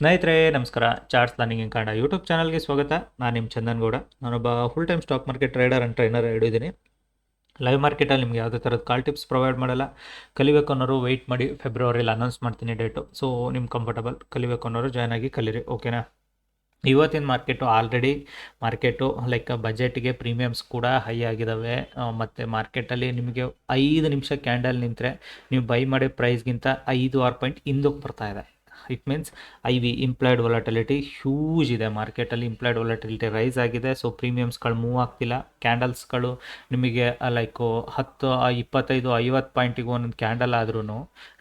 ಸ್ನೇಹಿತರೆ ನಮಸ್ಕಾರ. Charts learning in Kannada YouTube ಚಾನಲ್ಗೆ ಸ್ವಾಗತ. ನಾನು ನಿಮ್ಮ ಚಂದನ್ ಗೌಡ. ನಾನೊಬ್ಬ full time stock market trader and trainer ಹಿಡಿದ್ದೀನಿ. ಲೈವ್ ಮಾರ್ಕೆಟಲ್ಲಿ ನಿಮ್ಗೆ ಯಾವುದೇ ಥರದ ಕಾಲ್ ಟಿಪ್ಸ್ ಪ್ರೊವೈಡ್ ಮಾಡಲ್ಲ. ಕಲಿಬೇಕು ಅನ್ನೋರು ವೆಯ್ಟ್ ಮಾಡಿ, ಫೆಬ್ರವರಿಲಿ ಅನೌನ್ಸ್ ಮಾಡ್ತೀನಿ ಡೇಟು. ಸೊ ನಿಮ್ಮ ಕಂಫರ್ಟಬಲ್ ಕಲಿಬೇಕು ಅನ್ನೋರು ಜಾಯ್ನ್ ಆಗಿ ಕಲೀರಿ, ಓಕೆನಾ. ಇವತ್ತಿನ ಮಾರ್ಕೆಟು ಲೈಕ್ ಬಜೆಟ್ಗೆ ಪ್ರೀಮಿಯಮ್ಸ್ ಕೂಡ ಹೈ ಆಗಿದ್ದಾವೆ. ಮತ್ತು ಮಾರ್ಕೆಟಲ್ಲಿ ನಿಮಗೆ 5 ನಿಮಿಷ ಕ್ಯಾಂಡಲ್ ನಿಂತರೆ ನೀವು ಬೈ ಮಾಡೋ ಪ್ರೈಸ್ಗಿಂತ 5-6 ಪಾಯಿಂಟ್ ಹಿಂದಕ್ಕೆ ಬರ್ತಾ ಇದೆ. It means employed volatility huge ಇದೆ ಮಾರ್ಕೆಟಲ್ಲಿ. ಇಂಪ್ಲಾಯ್ಡ್ ವೊಲಟಿಲಿಟಿ ರೈಸ್ ಆಗಿದೆ. ಸೊ ಪ್ರೀಮಿಯಮ್ಸ್ಗಳು ಮೂವ್ ಆಗ್ತಿಲ್ಲ. ಕ್ಯಾಂಡಲ್ಸ್ಗಳು ನಿಮಗೆ ಲೈಕು 10, 25, 50 ಪಾಯಿಂಟಿಗೆ ಒಂದೊಂದು ಕ್ಯಾಂಡಲ್ ಆದ್ರೂ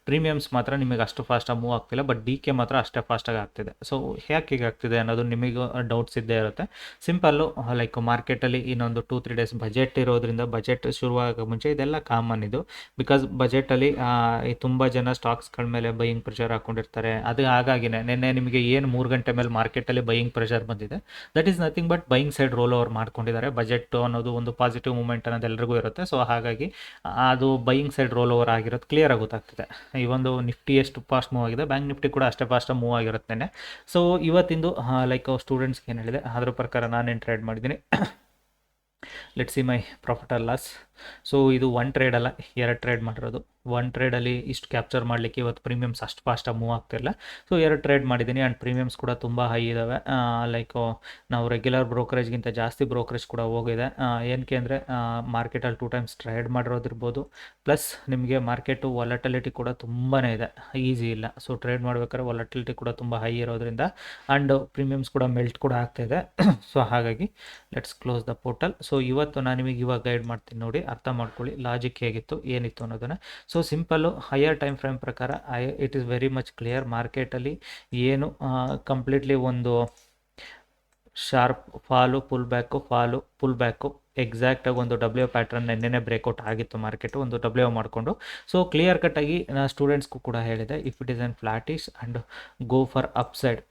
ಪ್ರೀಮಿಯಮ್ಸ್ ಮಾತ್ರ ನಿಮಗೆ ಅಷ್ಟು ಫಾಸ್ಟಾಗಿ ಮೂವ್ ಆಗ್ತಿಲ್ಲ. ಬಟ್ ಡಿ ಕೆ ಮಾತ್ರ ಅಷ್ಟೇ ಫಾಸ್ಟಾಗಿ ಆಗ್ತಿದೆ. ಸೊ ಯಾಕೆ ಹೀಗೆ ಆಗ್ತಿದೆ ಅನ್ನೋದು ನಿಮಗೆ ಡೌಟ್ಸ್ ಇದ್ದೇ ಇರುತ್ತೆ. ಸಿಂಪಲ್ಲು, ಲೈಕ್ ಮಾರ್ಕೆಟಲ್ಲಿ ಇನ್ನೊಂದು 2-3 ಡೇಸ್ ಬಜೆಟ್ ಇರೋದ್ರಿಂದ, ಬಜೆಟ್ ಶುರುವಾಗ ಮುಂಚೆ ಇದೆಲ್ಲ ಕಾಮನ್ ಇದು. ಬಿಕಾಸ್ ಬಜೆಟಲ್ಲಿ ತುಂಬ ಜನ ಸ್ಟಾಕ್ಸ್ಗಳ ಮೇಲೆ ಬೈಯಿಂಗ್ ಪ್ರೆಷರ್ ಹಾಕ್ಕೊಂಡಿರ್ತಾರೆ. ಅದು ಹಾಗಾಗಿನೇ ನಿನ್ನೆ ನಿಮಗೆ ಏನು 3 ಗಂಟೆ ಮೇಲೆ ಮಾರ್ಕೆಟಲ್ಲಿ ಬೈಯಿಂಗ್ ಪ್ರೆಷರ್ ಬಂದಿದೆ, that is nothing but buying side roll over ಮಾಡ್ಕೊಂಡಿದ್ದಾರೆ. ಬಜೆಟ್ ಅನ್ನೋದು ಒಂದು ಪಾಸಿಟಿವ್ ಮೂಮೆಂಟ್ ಅನ್ನೋದು ಎಲ್ರಿಗೂ ಇರುತ್ತೆ. ಸೊ ಹಾಗಾಗಿ ಅದು ಬೈಯಿಂಗ್ ಸೈಡ್ ರೋಲ್ ಓವರ್ ಆಗಿರೋದು ಕ್ಲಿಯರಾಗಿ ಗೊತ್ತಾಗ್ತಿದೆ. ಈ ಒಂದು ನಿಫ್ಟಿ ಎಷ್ಟು ಫಾಸ್ಟ್ ಮೂವ್ ಆಗಿದೆ, ಬ್ಯಾಂಕ್ ನಿಫ್ಟಿ ಕೂಡ ಅಷ್ಟೇ ಫಾಸ್ಟಾಗಿ ಮೂವ್ ಆಗಿರುತ್ತೆ. ಸೊ ಇವತ್ತಿಂದು ಲೈಕ್ ಸ್ಟೂಡೆಂಟ್ಸ್ಗೆ ಏನು ಹೇಳಿದೆ ಅದ್ರ ಪ್ರಕಾರ ನಾನೇನು ಟ್ರೇಡ್ ಮಾಡಿದ್ದೀನಿ. Let's see my profit or loss. So ಇದು 1 ಟ್ರೇಡ್ ಅಲ್ಲ, 2 ಟ್ರೇಡ್ ಮಾಡಿರೋದು. 1 ಟ್ರೇಡಲ್ಲಿ ಇಷ್ಟು ಕ್ಯಾಪ್ಚರ್ ಮಾಡಲಿಕ್ಕೆ ಇವತ್ತು ಪ್ರೀಮಿಯಮ್ಸ್ ಅಷ್ಟು ಫಾಸ್ಟಾಗಿ ಮೂವ್ ಆಗ್ತಿರಲಿಲ್ಲ. ಸೊ 2 ಟ್ರೇಡ್ ಮಾಡಿದ್ದೀನಿ. ಆ್ಯಂಡ್ ಪ್ರೀಮಿಯಮ್ಸ್ ಕೂಡ ತುಂಬ ಹೈ ಇದ್ದಾವೆ. ಲೈಕು ನಾವು ರೆಗ್ಯುಲರ್ ಬ್ರೋಕರೇಜ್ಗಿಂತ ಜಾಸ್ತಿ ಬ್ರೋಕರೇಜ್ ಕೂಡ ಹೋಗಿದೆ. ಏನಕ್ಕೆ ಅಂದರೆ ಮಾರ್ಕೆಟಲ್ಲಿ 2 ಟೈಮ್ಸ್ ಟ್ರೇಡ್ ಮಾಡಿರೋದಿರ್ಬೋದು. ಪ್ಲಸ್ ನಿಮಗೆ ಮಾರ್ಕೆಟು ವಾಲಟಿಲಿಟಿ ಕೂಡ ತುಂಬಾ ಇದೆ, ಈಸಿ ಇಲ್ಲ. ಸೊ ಟ್ರೇಡ್ ಮಾಡ್ಬೇಕಾದ್ರೆ ವಾಲಟಿಲಿಟಿ ಕೂಡ ತುಂಬ ಹೈ ಇರೋದ್ರಿಂದ ಆ್ಯಂಡ್ ಪ್ರೀಮಿಯಮ್ಸ್ ಕೂಡ ಮೆಲ್ಟ್ ಕೂಡ ಆಗ್ತಾಯಿದೆ. ಸೊ ಹಾಗಾಗಿ let's close the portal. So ಇವತ್ತು ನಾನು ನಿಮಗೆ ಇವಾಗ ಗೈಡ್ ಮಾಡ್ತೀನಿ, ನೋಡಿ ಅರ್ಥ ಮಾಡ್ಕೊಳ್ಳಿ ಲಾಜಿಕ್ ಹೇಗಿತ್ತು ಏನಿತ್ತು ಅನ್ನೋದನ್ನು. So simple higher time frame ಪ್ರಕಾರ it is very much clear. ಮಾರ್ಕೆಟಲ್ಲಿ ಏನು ಕಂಪ್ಲೀಟ್ಲಿ ಒಂದು ಶಾರ್ಪ್ ಫಾಲು ಫುಲ್ ಬ್ಯಾಕು ಎಕ್ಸಾಕ್ಟಾಗಿ ಒಂದು ಡಬ್ಲ್ಯೂ ಪ್ಯಾಟ್ರನ್ ನೆನ್ನೆನೇ ಬ್ರೇಕ್ಔಟ್ ಆಗಿತ್ತು ಮಾರ್ಕೆಟು, ಒಂದು ಡಬ್ಲ್ಯೂ ಮಾಡಿಕೊಂಡು. ಸೊ ಕ್ಲಿಯರ್ ಕಟ್ಟಾಗಿ ನಾನು ಸ್ಟೂಡೆಂಟ್ಸ್ಗೂ ಕೂಡ ಹೇಳಿದೆ, if it is on flattish and go for upside,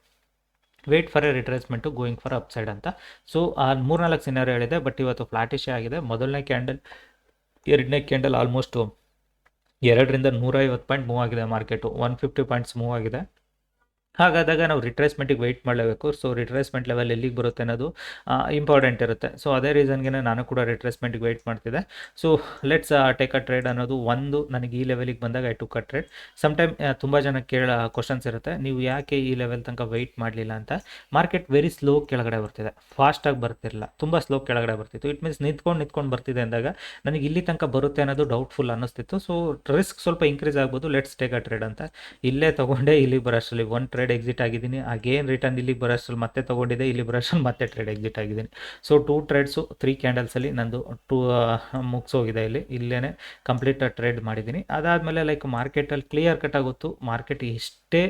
wait for a retracement, going for upside ಅಂತ. ಸೊ 3-4 ಸಿನಾರಿಯೋ ಹೇಳಿದೆ. ಬಟ್ ಇವತ್ತು ಫ್ಲಾಟಿಶೇ ಆಗಿದೆ. ಮೊದಲನೇ ಕ್ಯಾಂಡಲ್, ಎರಡನೇ ಕ್ಯಾಂಡಲ್ ಆಲ್ಮೋಸ್ಟು 200ರಿಂದ 150 ಪಾಯಿಂಟ್ ಮೂವ್ ಆಗಿದೆ ಮಾರ್ಕೆಟು. 150 ಪಾಯಿಂಟ್ಸ್ ಮೂವ್ ಆಗಿದೆ. ಹಾಗಾದಾಗ ನಾವು ರಿಟ್ರೇಸ್ಮೆಂಟಿಗೆ ವೆಯ್ಟ್ ಮಾಡಲೇಬೇಕು. ಸೊ ರಿಟ್ರೇಸ್ಮೆಂಟ್ ಲೆವೆಲ್ ಎಲ್ಲಿಗೆ ಬರುತ್ತೆ ಅನ್ನೋದು ಇಂಪಾರ್ಟೆಂಟ್ ಇರುತ್ತೆ. ಸೊ ಅದೇ ರೀಸನ್ಗೆ ನಾನು ಕೂಡ ರಿಟ್ರೇಸ್ಮೆಂಟಿಗೆ ವೆಯ್ಟ್ ಮಾಡ್ತಿದ್ದೆ. So let's take a trade ಅನ್ನೋದು ಒಂದು ನನಗೆ ಈ ಲೆವೆಲಿಗೆ ಬಂದಾಗ I took a trade. Sometime ತುಂಬ ಜನ ಕ್ವಶನ್ಸ್ ಇರುತ್ತೆ, ನೀವು ಯಾಕೆ ಈ ಲೆವೆಲ್ ತನಕ ವೆಯ್ಟ್ ಮಾಡಲಿಲ್ಲ ಅಂತ. ಮಾರ್ಕೆಟ್ ವೆರಿ ಸ್ಲೋ ಕೆಳಗಡೆ ಬರ್ತಿದೆ, ಫಾಸ್ಟಾಗಿ ಬರ್ತಿರಲಿಲ್ಲ, ತುಂಬ ಸ್ಲೋ ಕೆಳಗಡೆ ಬರ್ತಿತ್ತು. ಇಟ್ ಮೀನ್ಸ್ ನಿಂತ್ಕೊಂಡು ಬರ್ತಿದೆ ಅಂದಾಗ ನನಗೆ ಇಲ್ಲಿ ತನಕ ಬರುತ್ತೆ ಅನ್ನೋದು ಡೌಟ್ಫುಲ್ ಅನ್ನಿಸ್ತಿತ್ತು. ಸೊ ರಿಸ್ಕ್ ಸ್ವಲ್ಪ ಇನ್ಕ್ರೀಸ್ ಆಗ್ಬೋದು. ಲೆಟ್ಸ್ ಟೇಕ್ ಅ ಟ್ರೇಡ್ ಅಂತ ಇಲ್ಲೇ ತೊಗೊಂಡೆ. ಇಲ್ಲಿ ಬರೋಷ್ಟರಲ್ಲಿ 1 ಟ್ರೇಡ್ ಎಕ್ಸಿಟ್ ಆಗಿದ್ದೀನಿ. ಅಗೇನ್ ರಿಟರ್ನ್ ಇಲ್ಲಿಗೆ ಬರೋಷ್ಟರಲ್ಲಿ ಮತ್ತೆ ತೊಗೊಂಡಿದ್ದೆ, ಇಲ್ಲಿ ಬರೋಷ್ಟರಲ್ಲಿ ಮತ್ತೆ ಟ್ರೇಡ್ ಎಕ್ಸಿಟ್ ಆಗಿದ್ದೀನಿ. ಸೊ 2 ಟ್ರೇಡ್ಸು 3 ಕ್ಯಾಂಡಲ್ಸಲ್ಲಿ ನಂದು ಮುಗಿಸೋಗಿದೆ. ಇಲ್ಲೇ ಕಂಪ್ಲೀಟ್ ಟ್ರೇಡ್ ಮಾಡಿದ್ದೀನಿ. ಅದಾದಮೇಲೆ ಲೈಕ್ ಮಾರ್ಕೆಟಲ್ಲಿ ಕ್ಲಿಯರ್ ಕಟ್ ಆಗುತ್ತು, ಮಾರ್ಕೆಟ್ ಎಷ್ಟೇ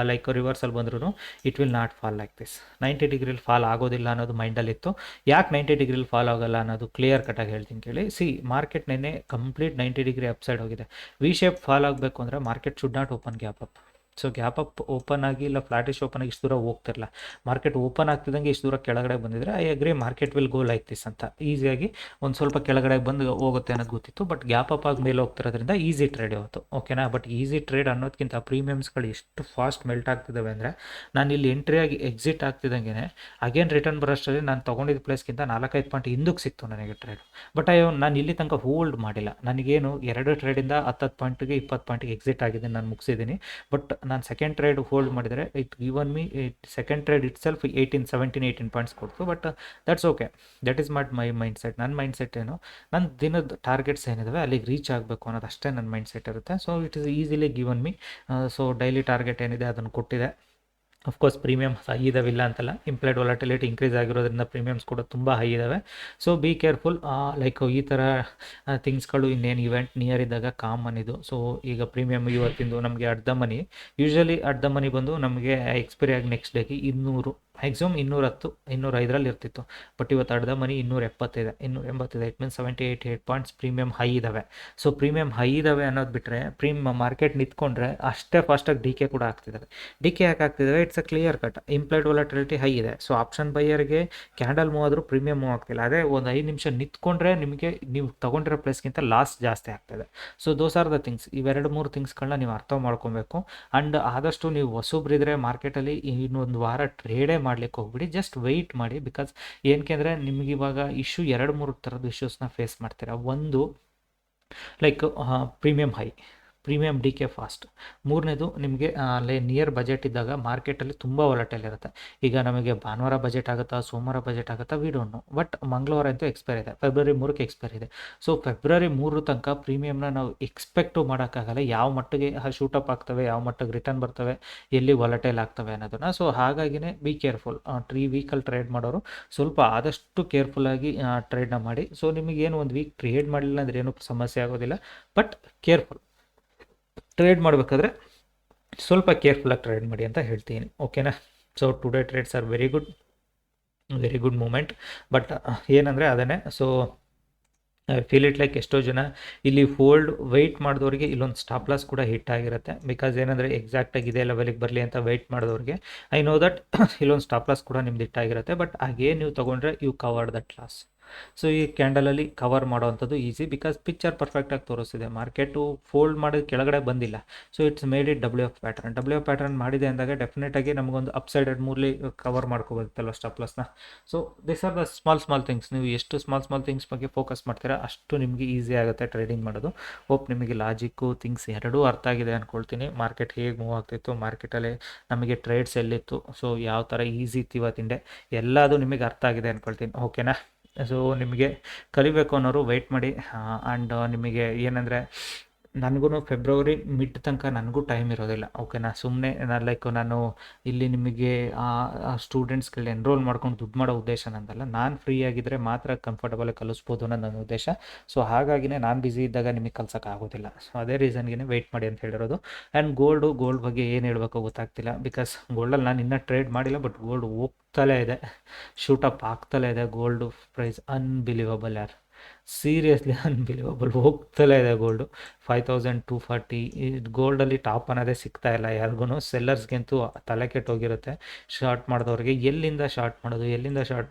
ಲೈಕ್ ರಿವರ್ಸಲ್ ಬಂದ್ರೂ it will not fall like this. 90 ಡಿಗ್ರಿಲಿ ಫಾಲ್ ಆಗೋದಿಲ್ಲ ಅನ್ನೋದು ಮೈಂಡಲ್ಲಿತ್ತು. ಯಾಕೆ 90 ಡಿಗ್ರಿಲಿ ಫಾಲ್ ಆಗೋಲ್ಲ ಅನ್ನೋದು ಕ್ಲಿಯರ್ ಕಟ್ಟಾಗಿ ಹೇಳ್ತೀನಿ ಕೇಳಿ. ಮಾರ್ಕೆಟ್ ನೆನ್ನೆ ಕಂಪ್ಲೀಟ್ 90 ಡಿಗ್ರಿ ಅಪ್ಸೈಡ್ ಹೋಗಿದೆ. ವಿ ಶೇಪ್ ಫಾಲ್ ಆಗಬೇಕು ಅಂದರೆ market should not open gap up. So gap up open ಆಗಿ ಇಲ್ಲ ಫ್ಲಾಟಿಶ್ ಓಪನ್ ಆಗಿ ಇಷ್ಟು ದೂರ ಹೋಗ್ತಿರಲ್ಲ. ಮಾರ್ಕೆಟ್ ಓಪನ್ ಆಗ್ತಿದ್ದಂಗೆ ಇಷ್ಟು ದೂರ ಕೆಳಗಡೆ ಬಂದಿದ್ರೆ I agree market will go like this ಅಂತ. ಈಸಿಯಾಗಿ ಒಂದು ಸ್ವಲ್ಪ ಕೆಳಗಡೆ ಬಂದು ಹೋಗುತ್ತೆ ಅನ್ನೋದು ಗೊತ್ತಿತ್ತು. ಬಟ್ ಗ್ಯಾಪ್ ಅಪ್ ಆಗಿ ಮೇಲೆ ಹೋಗ್ತಿರೋದ್ರಿಂದ ಈಸಿ ಟ್ರೇಡ್ ಇವತ್ತು, ಓಕೆನಾ. ಬಟ್ ಈಸಿ ಟ್ರೇಡ್ ಅನ್ನೋದಕ್ಕಿಂತ ಪ್ರೀಮಿಯಮ್ಸ್ಗಳು ಎಷ್ಟು ಫಾಸ್ಟ್ ಮೆಲ್ಟ್ ಆಗ್ತಿದ್ದಾವೆ ಅಂದರೆ, ನಾನು ಇಲ್ಲಿ ಎಂಟ್ರಿಯಾಗಿ ಎಕ್ಸಿಟ್ ಆಗ್ತಿದ್ದಂಗೆ ಅಗೇನ್ ರಿಟರ್ನ್ ಬರೋಷ್ಟರಲ್ಲಿ ನಾನು ತೊಗೊಂಡಿದ್ದ ಪ್ಲೇಸ್ಗಿಂತ 4-5 ಪಾಯಿಂಟ್ ಹಿಂದಕ್ಕೆ ಸಿಕ್ತು ನನಗೆ ಟ್ರೇಡ್. ಬಟ್ ನಾನು ಇಲ್ಲಿ ತನಕ ಹೋಲ್ಡ್ ಮಾಡಿಲ್ಲ. ನನಗೇನು 2 ಟ್ರೇಡಿಂದ 10 ಪಾಯಿಂಟಿಗೆ 20 ಪಾಯಿಂಟಿಗೆ ಎಕ್ಸಿಟ್ ಆಗಿದೆ, ನಾನು ಮುಗಿಸಿದ್ದೀನಿ. ಬಟ್ ನಾನು ಸೆಕೆಂಡ್ ಟ್ರೇಡ್ ಹೋಲ್ಡ್ ಮಾಡಿದರೆ it given me second trade itself 17-18 points ಕೊಡ್ತು. But that's okay, that is not my mindset. ನನ್ನ ಮೈಂಡ್ ಸೆಟ್ ಏನು, ನನ್ನ ದಿನದ ಟಾರ್ಗೆಟ್ಸ್ ಏನಿದಾವೆ ಅಲ್ಲಿಗೆ ರೀಚ್ ಆಗಬೇಕು ಅನ್ನೋದು ಅಷ್ಟೇ ನನ್ನ ಮೈಂಡ್ ಸೆಟ್ ಇರುತ್ತೆ. So it is easily given me. So daily target ಏನಿದೆ ಅದನ್ನು ಕೊಟ್ಟಿದೆ. ಅಫ್ಕೋರ್ಸ್ ಪ್ರೀಮಿಯಮ್ಸ್ ಹೈ ಇದಾವಿಲ್ಲ ಅಂತಲ್ಲ, ಇಂಪ್ಲಾಯ್ಡ್ ವಾಲಟಿಲಿಟಿ ಇನ್ಕ್ರೀಸ್ ಆಗಿರೋದ್ರಿಂದ ಪ್ರೀಮಿಯಮ್ಸ್ ಕೂಡ ತುಂಬ ಹೈ ಇದ್ದಾವೆ. So be careful. ಲೈಕ್ ಈ ಥರ ಥಿಂಗ್ಸ್ಗಳು ಇನ್ನೇನು ಇವೆಂಟ್ ನಿಯರ್ ಇದ್ದಾಗ ಕಾಮನ್ ಇದು. ಸೊ ಈಗ ಪ್ರೀಮಿಯಮ್ ಇವತ್ತಿಂದು ನಮಗೆ at the money, usually at the money ಬಂದು ನಮಗೆ ಎಕ್ಸ್ಪೈರಿ ಆಗಿ ನೆಕ್ಸ್ಟ್ ಡೇಗೆ 200 ಮ್ಯಾಕ್ಸಿಮಮ್ 210 205ರಲ್ಲಿ ಇರ್ತಿತ್ತು. ಬಟ್ ಇವತ್ತು ಅಡ್ದ ಮನಿ 280 it means 78 points premium high ಇದ್ದಾವೆ. ಸೊ ಪ್ರೀಮಿಯಂ ಹೈ ಇದ್ದಾವೆ ಅನ್ನೋದು ಬಿಟ್ಟರೆ ಮಾರ್ಕೆಟ್ ನಿಂತ್ಕೊಂಡ್ರೆ ಅಷ್ಟೇ ಫಾಸ್ಟಾಗಿ ಡಿ ಕೆ ಕೂಡ ಆಗ್ತಿದ್ದಾವೆ. ಡಿ ಕೆ ಯಾಕೆ ಆಗ್ತಿದ್ದಾವೆ? It's a clear cut implied volatility high ಇದೆ. ಸೊ ಆಪ್ಷನ್ ಬೈಯರ್ಗೆ ಕ್ಯಾಂಡಲ್ ಮೂವ್ ಆದರೂ ಪ್ರೀಮಿಯಂ ಮೂವ್ ಆಗ್ತಿಲ್ಲ. ಅದೇ ಒಂದು 5 ನಿಮಿಷ ನಿಂತ್ಕೊಂಡ್ರೆ ನಿಮಗೆ ನೀವು ತೊಗೊಂಡಿರೋ ಪ್ಲೇಸ್ಗಿಂತ ಲಾಸ್ ಜಾಸ್ತಿ ಆಗ್ತದೆ. So those are the things. ಇವೆರಡು 3 ಥಿಂಗ್ಸ್ಗಳನ್ನ ನೀವು ಅರ್ಥ ಮಾಡ್ಕೊಬೇಕು. ಆ್ಯಂಡ್ ಆದಷ್ಟು ನೀವು ಹೊಸಬ್ರಿದ್ರೆ ಮಾರ್ಕೆಟಲ್ಲಿ ಇನ್ನೊಂದು ವಾರ ಟ್ರೇಡೇ ಮಾಡ್ಲಿಕ್ಕೆ ಹೋಗ್ಬಿಡಿ. ಜಸ್ಟ್ ವೆಯ್ಟ್ ಮಾಡಿ. ಬಿಕಾಸ್ ಏನಕ್ಕೆ ಅಂದರೆ ನಿಮ್ಗೆ ಇವಾಗ 2-3 ಥರದ ಇಶ್ಯೂಸ್ನ ಫೇಸ್ ಮಾಡ್ತೀರಾ. ಒಂದು like premium high, premium D K fast. ಮೂರನೇದು ನಿಮಗೆ ಅಲ್ಲೇ ನಿಯರ್ ಬಜೆಟ್ ಇದ್ದಾಗ ಮಾರ್ಕೆಟಲ್ಲಿ ತುಂಬ ವಾಲಟೈಲ್ ಇರುತ್ತೆ. ಈಗ ನಮಗೆ ಭಾನುವಾರ ಬಜೆಟ್ ಆಗುತ್ತಾ, ಸೋಮವಾರ ಬಜೆಟ್ ಆಗುತ್ತಾ, ವಿ ಡೋಂಟ್ ನೋ. ಬಟ್ ಮಂಗಳವಾರ ಅಂತೂ ಎಕ್ಸ್ಪೈರ್ ಇದೆ, ಫೆಬ್ರವರಿ 3ಕ್ಕೆ ಎಕ್ಸ್ಪೈರ್ ಇದೆ. ಸೊ ಫೆಬ್ರವರಿ 3 ತನಕ ಪ್ರೀಮಿಯಮ್ನ ನಾವು ಎಕ್ಸ್ಪೆಕ್ಟು ಮಾಡೋಕ್ಕಾಗಲ್ಲ. ಯಾವ ಮಟ್ಟಿಗೆ ಶೂಟಪ್ ಆಗ್ತವೆ, ಯಾವ ಮಟ್ಟಿಗೆ ರಿಟರ್ನ್ ಬರ್ತವೆ, ಎಲ್ಲಿ ವಾಲಟೈಲ್ ಆಗ್ತವೆ ಅನ್ನೋದನ್ನು. ಸೊ ಹಾಗಾಗಿನೇ ಬಿ ಕೇರ್ಫುಲ್. 3 ವೀಕಲ್ಲಿ ಟ್ರೇಡ್ ಮಾಡೋರು ಸ್ವಲ್ಪ ಆದಷ್ಟು ಕೇರ್ಫುಲ್ಲಾಗಿ ಟ್ರೇಡ್ನ ಮಾಡಿ. ಸೊ ನಿಮಗೇನು ಒಂದು ವೀಕ್ ಟ್ರೇಡ್ ಮಾಡಲಿಲ್ಲ ಅಂದರೆ ಏನೂ ಸಮಸ್ಯೆ ಆಗೋದಿಲ್ಲ. ಬಟ್ ಕೇರ್ಫುಲ್ ಟ್ರೇಡ್ ಮಾಡಬೇಕಾದ್ರೆ ಸ್ವಲ್ಪ ಕೇರ್ಫುಲ್ಲಾಗಿ ಟ್ರೇಡ್ ಮಾಡಿ ಅಂತ ಹೇಳ್ತೀನಿ. ಓಕೆನಾ? So today trades are very good moment. But ಏನಂದರೆ ಅದನ್ನೇ. So I feel it like ಎಷ್ಟೋ ಜನ ಇಲ್ಲಿ ವೆಯ್ಟ್ ಮಾಡಿದವ್ರಿಗೆ ಇಲ್ಲೊಂದು ಸ್ಟಾಪ್ ಲಾಸ್ ಕೂಡ ಹಿಟ್ ಆಗಿರುತ್ತೆ. ಬಿಕಾಸ್ ಏನಂದರೆ ಎಕ್ಸಾಕ್ಟಾಗಿ ಇದೇ ಲೆವೆಲಿಗೆ ಬರಲಿ ಅಂತ ವೆಯ್ಟ್ ಮಾಡಿದವ್ರಿಗೆ ಐ ನೋ ದಟ್ ಇಲ್ಲೊಂದು ಸ್ಟಾಪ್ ಲಾಸ್ ಕೂಡ ನಿಮ್ದು ಹಿಟ್ಟಾಗಿರುತ್ತೆ. ಬಟ್ ಹಾಗೇ ನೀವು ತೊಗೊಂಡ್ರೆ you covered that loss. So ಈ ಕ್ಯಾಂಡಲಲ್ಲಿ ಕವರ್ ಮಾಡೋವಂಥದ್ದು ಈಸಿ. ಬಿಕಾಸ್ ಪಿಕ್ಚರ್ ಪರ್ಫೆಕ್ಟಾಗಿ ತೋರಿಸ್ತಿದೆ. ಮಾರ್ಕೆಟು ಫೋಲ್ಡ್ ಮಾಡಿದ ಕೆಳಗಡೆ ಬಂದಿಲ್ಲ. So it's made it W F pattern ಮಾಡಿದೆ ಅಂದಾಗ ಡೆಫಿನೆಟಾಗಿ ನಮಗೊಂದು ಅಪ್ಸೈಡೆಡ್ ಮೂರ್ಲಿ ಕವರ್ ಮಾಡ್ಕೋಬೋದಲ್ಲ ಸ್ಟಾಪ್ ಲಾಸ್ನ. So this are the small things. ನೀವು ಎಷ್ಟು ಸ್ಮಾಲ್ ಥಿಂಗ್ಸ್ ಬಗ್ಗೆ ಫೋಕಸ್ ಮಾಡ್ತೀರಾ ಅಷ್ಟು ನಿಮಗೆ ಈಸಿ ಆಗುತ್ತೆ ಟ್ರೇಡಿಂಗ್ ಮಾಡೋದು. ಹೋಪ್ ನಿಮಗೆ ಲಾಜಿಕ್ಕು ಥಿಂಗ್ಸ್ ಎರಡೂ ಅರ್ಥ ಆಗಿದೆ ಅಂದ್ಕೊಳ್ತೀನಿ. ಮಾರ್ಕೆಟ್ ಹೇಗೆ ಮೂವ್ ಆಗ್ತಿತ್ತು, ಮಾರ್ಕೆಟಲ್ಲಿ ನಮಗೆ ಟ್ರೇಡ್ಸ್ ಎಲ್ಲಿತ್ತು, ಸೊ ಯಾವ ಥರ ಈಸಿ ಇತ್ತು ಇವತ್ತಿಂಡೆ, ಎಲ್ಲದು ನಿಮಗೆ ಅರ್ಥ ಆಗಿದೆ ಅಂದ್ಕೊಳ್ತೀನಿ. ಓಕೆನಾ? ಸೊ ನಿಮಗೆ ಕಲಿಬೇಕು ಅನ್ನೋರು ವೆಯ್ಟ್ ಮಾಡಿ. ಆ್ಯಂಡ್ ನಿಮಗೆ ಏನಂದರೆ ನನಗೂ ಫೆಬ್ರವರಿ ಮಿಡ್ ತನಕ ನನಗೂ ಟೈಮ್ ಇರೋದಿಲ್ಲ. ಓಕೆನಾ? ಸುಮ್ಮನೆ ನಾನು ಇಲ್ಲಿ ನಿಮಗೆ ಸ್ಟೂಡೆಂಟ್ಸ್ಗಳನ್ನ ಎನ್ರೋಲ್ ಮಾಡ್ಕೊಂಡು ದುಡ್ಡು ಮಾಡೋ ಉದ್ದೇಶ ನಂದಲ್ಲ. ನಾನು ಫ್ರೀ ಆಗಿದ್ದರೆ ಮಾತ್ರ ಕಂಫರ್ಟಬಲಾಗಿ ಕಲಿಸ್ಬೋದು ಅನ್ನೋದು ನನ್ನ ಉದ್ದೇಶ. ಸೊ ಹಾಗಾಗಿನೇ ನಾನು ಬ್ಯುಸಿ ಇದ್ದಾಗ ನಿಮಗೆ ಕಲ್ಸೋಕ್ಕಾಗೋದಿಲ್ಲ. ಸೊ ಅದೇ ರೀಸನ್ಗೆ ವೆಯ್ಟ್ ಮಾಡಿ ಅಂತ ಹೇಳಿರೋದು. ಆ್ಯಂಡ್ ಗೋಲ್ಡ್ ಬಗ್ಗೆ ಏನು ಹೇಳಬೇಕು ಗೊತ್ತಾಗ್ತಿಲ್ಲ. ಬಿಕಾಸ್ ಗೋಲ್ಡಲ್ಲಿ ನಾನು ಇನ್ನೂ ಟ್ರೇಡ್ ಮಾಡಿಲ್ಲ. ಬಟ್ ಗೋಲ್ಡ್ ಹೋಗ್ತಲೇ ಇದೆ, ಶೂಟಪ್ ಆಗ್ತಲೇ ಇದೆ. ಗೋಲ್ಡು ಪ್ರೈಸ್ ಅನ್ಬಿಲೀವಬಲ್ ಯಾರು, ಸೀರಿಯಸ್ಲಿ ಅನ್ಬಿಲೀವಬಲ್. ಹೋಗ್ತಲೇ ಇದೆ ಗೋಲ್ಡು 5240. ಈ ಗೋಲ್ಡಲ್ಲಿ ಟಾಪ್ ಅನ್ನೋದೇ ಸಿಗ್ತಾ ಇಲ್ಲ ಯಾರಿಗೂ. ಸೆಲ್ಲರ್ಸ್ಗಂತೂ ತಲೆ ಕೆಟ್ಟೋಗಿರುತ್ತೆ. ಶಾರ್ಟ್ ಮಾಡಿದವ್ರಿಗೆ ಎಲ್ಲಿಂದ ಶಾರ್ಟ್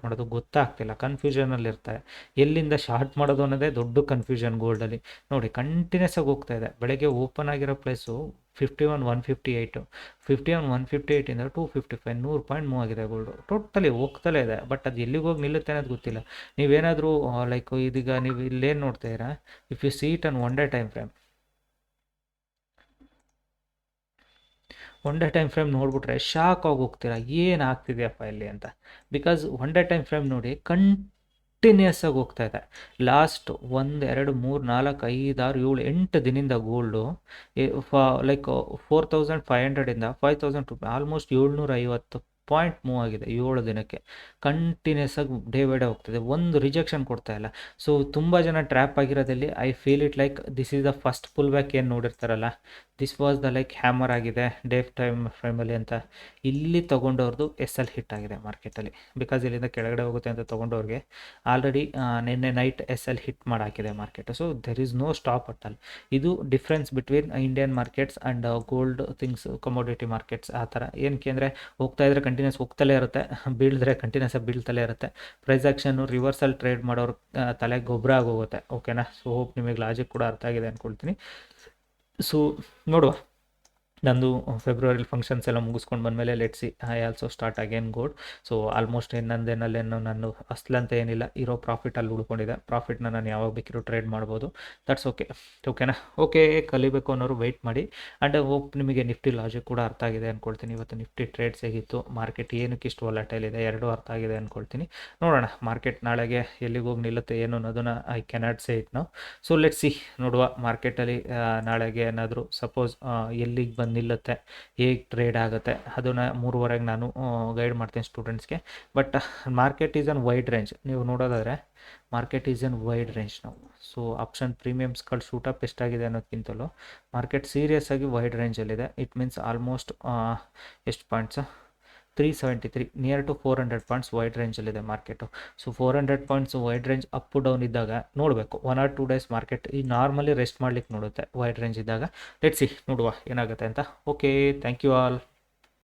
ಮಾಡೋದು ಗೊತ್ತಾಗ್ತಿಲ್ಲ. ಕನ್ಫ್ಯೂಷನಲ್ಲಿರ್ತಾರೆ. ಎಲ್ಲಿಂದ ಶಾರ್ಟ್ ಮಾಡೋದು ಅನ್ನೋದೇ ದೊಡ್ಡ ಕನ್ಫ್ಯೂಷನ್ ಗೋಲ್ಡಲ್ಲಿ. ನೋಡಿ ಕಂಟಿನ್ಯೂಸ್ ಆಗಿ ಹೋಗ್ತಾ ಇದೆ. ಬೆಳಗ್ಗೆ ಓಪನ್ ಆಗಿರೋ ಪ್ಲೇಸು 51,158, 51,158ಇಂದ 255, 100 ಪಾಯಿಂಟ್ ಮೂವ್ ಆಗಿದೆ ಗೋಲ್ಡು. ಟೋಟಲಿ ಹೋಗ್ತಲೇ ಇದೆ. ಬಟ್ ಅದು ಎಲ್ಲಿಗೆ ಹೋಗಿ ನಿಲ್ಲುತ್ತೆ ಅನ್ನೋದು ಗೊತ್ತಿಲ್ಲ. ನೀವೇನಾದರೂ ಲೈಕ್ ಇದೀಗ ನೀವು ಇಲ್ಲೇನು ನೋಡ್ತಾ ಇದ್ದೀರಾ, if you see it on one day time frame ನೋಡ್ಬಿಟ್ರೆ ಶಾಕ್ ಆಗಿ ಹೋಗ್ತೀರಾ, ಏನು ಆಗ್ತಿದೆಯಪ್ಪ ಇಲ್ಲಿ ಅಂತ. Because one day time frame ನೋಡಿ ಕಂಟಿನ್ಯೂಸ್ ಆಗಿ ಹೋಗ್ತಾ ಇದೆ. ಲಾಸ್ಟ್ 1 2 3 4 5 6 7 8 ದಿನದಿಂದ ಗೋಲ್ಡು ಲೈಕ್ 4,500ಇಂದ 5,000 ಆಲ್ಮೋಸ್ಟ್ 750 ಪಾಯಿಂಟ್ ಮೂವ್ ಆಗಿದೆ 7 ದಿನಕ್ಕೆ. ಕಂಟಿನ್ಯೂಸ್ ಆಗಿ ಡೇ ಬೈ ಡೇ ಹೋಗ್ತಿದೆ. ಒಂದು ರಿಜೆಕ್ಷನ್ ಕೊಡ್ತಾ ಇಲ್ಲ. ಸೊ ತುಂಬ ಜನ ಟ್ರ್ಯಾಪ್ ಆಗಿರೋದಲ್ಲಿ I feel it like this is the first pull back ಏನು ನೋಡಿರ್ತಾರಲ್ಲ, this was the like hammer ಆಗಿದೆ ಡೇ ಟೈಮ್ ಫ್ರೇಮಲ್ಲಿ ಅಂತ. ಇಲ್ಲಿ ತೊಗೊಂಡವ್ರದ್ದು SL ಹಿಟ್ ಆಗಿದೆ ಮಾರ್ಕೆಟಲ್ಲಿ. ಬಿಕಾಸ್ ಇಲ್ಲಿಂದ ಕೆಳಗಡೆ ಹೋಗುತ್ತೆ ಅಂತ ತೊಗೊಂಡವ್ರಿಗೆ ಆಲ್ರೆಡಿ ನಿನ್ನೆ ನೈಟ್ SL ಹಿಟ್ ಮಾಡಾಕಿದೆ market. So there is no stop at all. ಇದು difference between Indian markets and gold things, commodity markets ಆ ಥರ. ಏನಕ್ಕೆ ಅಂದರೆ ಹೋಗ್ತಾ ಇದ್ರೆ ಕಂಟಿನ್ಯೂಸ್ ಹೋಗ್ತಲೇ ಇರುತ್ತೆ, ಬೀಳಿದ್ರೆ ಕಂಟಿನ್ಯೂಸ್ ಆಗಿ ಬೀಳ್ತಲೇ ಇರುತ್ತೆ. ಪ್ರೈಸ್ ಆಕ್ಷನ್ನು ರಿವರ್ಸಲ್ ಟ್ರೇಡ್ ಮಾಡೋರು ತಲೆ ಗೊಬ್ಬರ ಆಗೋಗುತ್ತೆ. ಓಕೆನಾ? ಸೊ ಹೋಪ್ ನಿಮಗೆ ಲಾಜಿಕ್ ಕೂಡ ಅರ್ಥ ಆಗಿದೆ ಅಂದ್ಕೊಳ್ತೀನಿ. ಸೊ ನೋಡುವ, ನಂದು ಫೆಬ್ರವರಿಲಿ ಫಂಕ್ಷನ್ಸ್ ಎಲ್ಲ ಮುಗಿಸ್ಕೊಂಡು ಬಂದಮೇಲೆ let's see I also start again gold. So almost ನಂದೇನಲ್ಲೇನು ನಾನು ಅಸ್ಲಂತ ಏನಿಲ್ಲ, ಇರೋ ಪ್ರಾಫಿಟಲ್ಲಿ ಉಳ್ಕೊಂಡಿದೆ. ಪ್ರಾಫಿಟ್ನ ನಾನು ಯಾವಾಗ ಬೇಕಿರೋ ಟ್ರೇಡ್ ಮಾಡ್ಬೋದು. ದಟ್ಸ್ ಓಕೆನಾ? ಓಕೆ, ಕಲಿಬೇಕು ಅನ್ನೋರು ವೆಯ್ಟ್ ಮಾಡಿ. ಆ್ಯಂಡ್ ಹೋಪ್ ನಿಮಗೆ ನಿಫ್ಟಿ ಲಾಜಿಕ್ ಕೂಡ ಅರ್ಥ ಆಗಿದೆ ಅಂದ್ಕೊಳ್ತೀನಿ. ಇವತ್ತು ನಿಫ್ಟಿ ಟ್ರೇಡ್ಸ್ ಹೇಗಿತ್ತು, ಮಾರ್ಕೆಟ್ ಏನಕ್ಕೆ ಇಷ್ಟು ವಾಲಟೈಲ್ ಇದೆ, ಎರಡೂ ಅರ್ಥ ಆಗಿದೆ ಅಂದ್ಕೊಳ್ತೀನಿ. ನೋಡೋಣ ಮಾರ್ಕೆಟ್ ನಾಳೆಗೆ ಎಲ್ಲಿಗೆ ಹೋಗಿ ನಿಲ್ಲುತ್ತೆ ಏನು ಅನ್ನೋದನ್ನು ಐ ಕ್ಯಾನಾಟ್ ಸೇ ಇಟ್ ನಾವು. ಸೊ ಲೆಟ್ಸ್ ಸಿ, ನೋಡುವ ಮಾರ್ಕೆಟಲ್ಲಿ ನಾಳೆಗೆ ಏನಾದರೂ ಸಪೋಸ್ ಎಲ್ಲಿಗೆ ಬಂದು ನಿಲ್ಲುತ್ತೆ, ಹೇಗೆ ಟ್ರೇಡ್ ಆಗುತ್ತೆ ಅದನ್ನು 3:30ಗೆ ನಾನು ಗೈಡ್ ಮಾಡ್ತೀನಿ ಸ್ಟೂಡೆಂಟ್ಸ್ಗೆ. But market is in wide range. ನೀವು ನೋಡೋದಾದರೆ market is in wide range ನಾವು. ಸೊ ಆಪ್ಷನ್ ಪ್ರೀಮಿಯಮ್ಸ್ಗಳು ಶೂಟಪ್ ಎಷ್ಟಾಗಿದೆ ಅನ್ನೋದಕ್ಕಿಂತಲೂ ಮಾರ್ಕೆಟ್ ಸೀರಿಯಸ್ ಆಗಿ ವೈಡ್ ರೇಂಜಲ್ಲಿದೆ. ಇಟ್ ಮೀನ್ಸ್ ಆಲ್ಮೋಸ್ಟ್ ಎಷ್ಟು points, 373 near to 400 points wide ರೇಂಜಲ್ಲಿದೆ market. So 400 points wide range up down ಇದ್ದಾಗ ನೋಡಬೇಕು, 1 or 2 ಡೇಸ್ ಮಾರ್ಕೆಟ್ ಈ ನಾರ್ಮಲಿ ರೆಸ್ಟ್ ಮಾಡ್ಲಿಕ್ಕೆ ನೋಡುತ್ತೆ ವೈಡ್ ರೇಂಜ್ ಇದ್ದಾಗ. ಲೆಟ್ಸ್ ಸಿ ನೋಡುವ ಏನಾಗುತ್ತೆ ಅಂತ. Okay, thank you all.